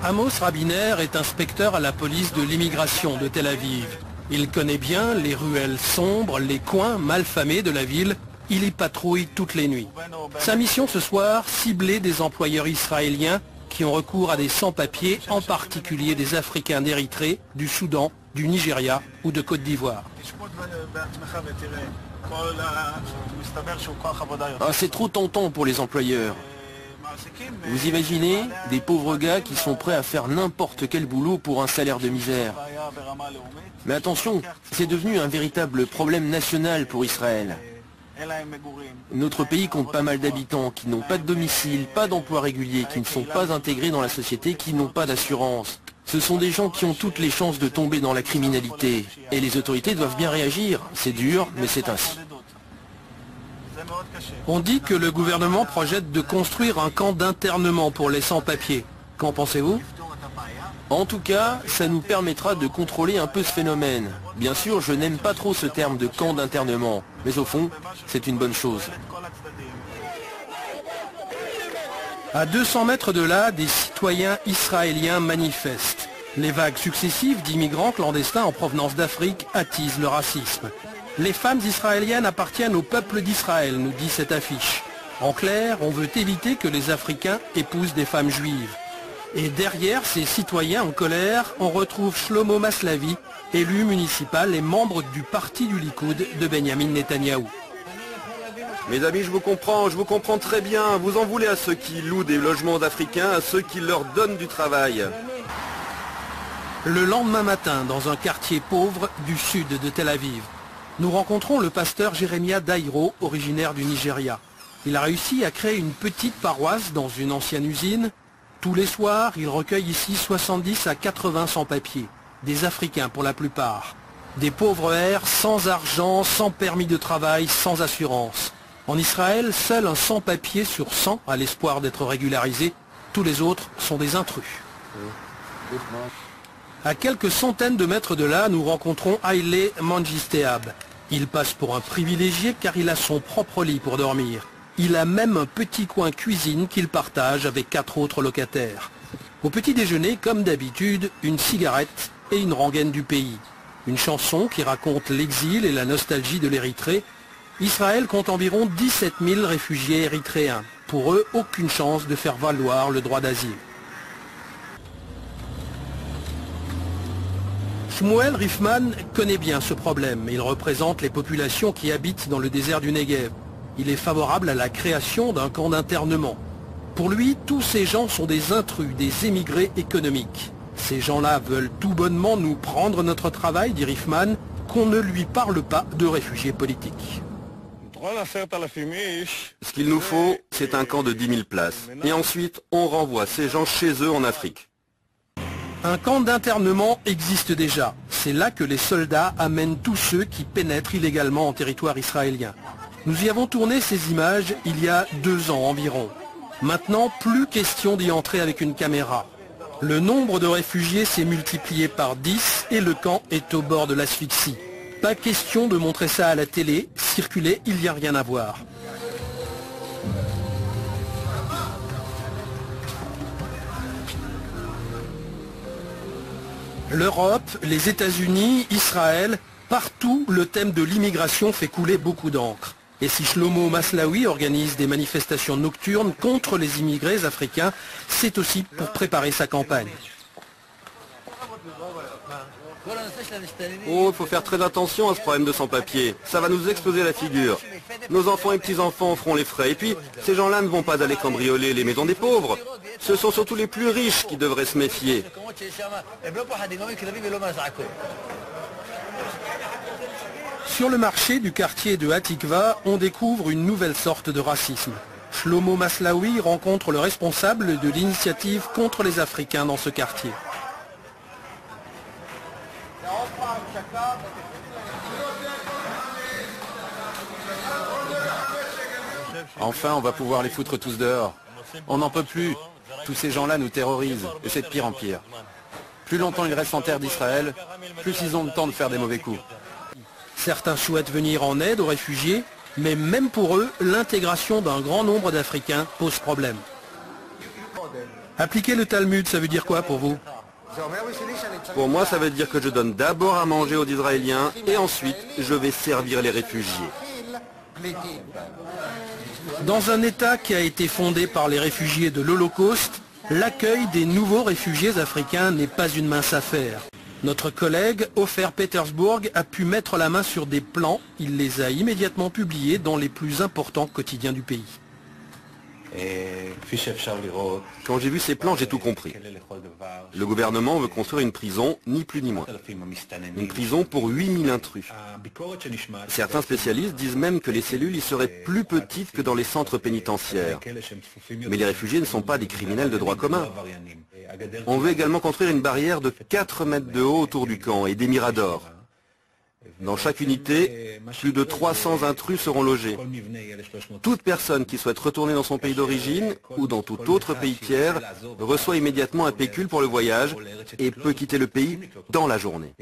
Amos Rabiner est inspecteur à la police de l'immigration de Tel Aviv. Il connaît bien les ruelles sombres, les coins malfamés de la ville. Il y patrouille toutes les nuits. Sa mission ce soir, cibler des employeurs israéliens qui ont recours à des sans-papiers, en particulier des Africains d'Érythrée, du Soudan, du Nigeria ou de Côte d'Ivoire. Ah, c'est trop tentant pour les employeurs. Vous imaginez des pauvres gars qui sont prêts à faire n'importe quel boulot pour un salaire de misère. Mais attention, c'est devenu un véritable problème national pour Israël. Notre pays compte pas mal d'habitants qui n'ont pas de domicile, pas d'emploi régulier, qui ne sont pas intégrés dans la société, qui n'ont pas d'assurance. Ce sont des gens qui ont toutes les chances de tomber dans la criminalité. Et les autorités doivent bien réagir. C'est dur, mais c'est ainsi. On dit que le gouvernement projette de construire un camp d'internement pour les sans-papiers. Qu'en pensez-vous? En tout cas, ça nous permettra de contrôler un peu ce phénomène. Bien sûr, je n'aime pas trop ce terme de camp d'internement, mais au fond, c'est une bonne chose. À 200 mètres de là, des citoyens israéliens manifestent. Les vagues successives d'immigrants clandestins en provenance d'Afrique attisent le racisme. Les femmes israéliennes appartiennent au peuple d'Israël, nous dit cette affiche. En clair, on veut éviter que les Africains épousent des femmes juives. Et derrière ces citoyens en colère, on retrouve Shlomo Maslavi, élu municipal et membre du parti du Likoud de Benjamin Netanyahou. Mes amis, je vous comprends très bien. Vous en voulez à ceux qui louent des logements d'Africains, à ceux qui leur donnent du travail. Le lendemain matin, dans un quartier pauvre du sud de Tel Aviv, nous rencontrons le pasteur Jérémia Daïro, originaire du Nigeria. Il a réussi à créer une petite paroisse dans une ancienne usine. Tous les soirs, il recueille ici 70 à 80 sans-papiers, des Africains pour la plupart. Des pauvres airs, sans argent, sans permis de travail, sans assurance. En Israël, seul un sans-papier sur 100 a l'espoir d'être régularisé. Tous les autres sont des intrus. À quelques centaines de mètres de là, nous rencontrons Haile Mangisteab. Il passe pour un privilégié car il a son propre lit pour dormir. Il a même un petit coin cuisine qu'il partage avec 4 autres locataires. Au petit déjeuner, comme d'habitude, une cigarette et une rengaine du pays. Une chanson qui raconte l'exil et la nostalgie de l'Érythrée. Israël compte environ 17 000 réfugiés érythréens. Pour eux, aucune chance de faire valoir le droit d'asile. Shmuel Rifman connaît bien ce problème. Il représente les populations qui habitent dans le désert du Negev. Il est favorable à la création d'un camp d'internement. Pour lui, tous ces gens sont des intrus, des émigrés économiques. Ces gens-là veulent tout bonnement nous prendre notre travail, dit Rifman, qu'on ne lui parle pas de réfugiés politiques. Ce qu'il nous faut, c'est un camp de 10 000 places. Et ensuite, on renvoie ces gens chez eux en Afrique. Un camp d'internement existe déjà. C'est là que les soldats amènent tous ceux qui pénètrent illégalement en territoire israélien. Nous y avons tourné ces images il y a 2 ans environ. Maintenant, plus question d'y entrer avec une caméra. Le nombre de réfugiés s'est multiplié par 10 et le camp est au bord de l'asphyxie. Pas question de montrer ça à la télé, circuler, il n'y a rien à voir. L'Europe, les États-Unis, Israël, partout le thème de l'immigration fait couler beaucoup d'encre. Et si Shlomo Maslawi organise des manifestations nocturnes contre les immigrés africains, c'est aussi pour préparer sa campagne. Oh, il faut faire très attention à ce problème de sans-papiers. Ça va nous exploser la figure. Nos enfants et petits-enfants feront les frais. Et puis, ces gens-là ne vont pas aller cambrioler les maisons des pauvres. Ce sont surtout les plus riches qui devraient se méfier. Sur le marché du quartier de Hatikva, on découvre une nouvelle sorte de racisme. Shlomo Maslawi rencontre le responsable de l'initiative contre les Africains dans ce quartier. Enfin, on va pouvoir les foutre tous dehors. On n'en peut plus. Tous ces gens-là nous terrorisent, et c'est de pire en pire. Plus longtemps ils restent en terre d'Israël, plus ils ont le temps de faire des mauvais coups. Certains souhaitent venir en aide aux réfugiés, mais même pour eux, l'intégration d'un grand nombre d'Africains pose problème. Appliquer le Talmud, ça veut dire quoi pour vous? Pour moi, ça veut dire que je donne d'abord à manger aux Israéliens et ensuite je vais servir les réfugiés. Dans un État qui a été fondé par les réfugiés de l'Holocauste, l'accueil des nouveaux réfugiés africains n'est pas une mince affaire. Notre collègue, Ofer Petersburg, a pu mettre la main sur des plans. Il les a immédiatement publiés dans les plus importants quotidiens du pays. Quand j'ai vu ces plans, j'ai tout compris. Le gouvernement veut construire une prison, ni plus ni moins. Une prison pour 8000 intrus. Certains spécialistes disent même que les cellules y seraient plus petites que dans les centres pénitentiaires. Mais les réfugiés ne sont pas des criminels de droit commun. On veut également construire une barrière de 4 mètres de haut autour du camp et des miradors. Dans chaque unité, plus de 300 intrus seront logés. Toute personne qui souhaite retourner dans son pays d'origine ou dans tout autre pays tiers reçoit immédiatement un pécule pour le voyage et peut quitter le pays dans la journée.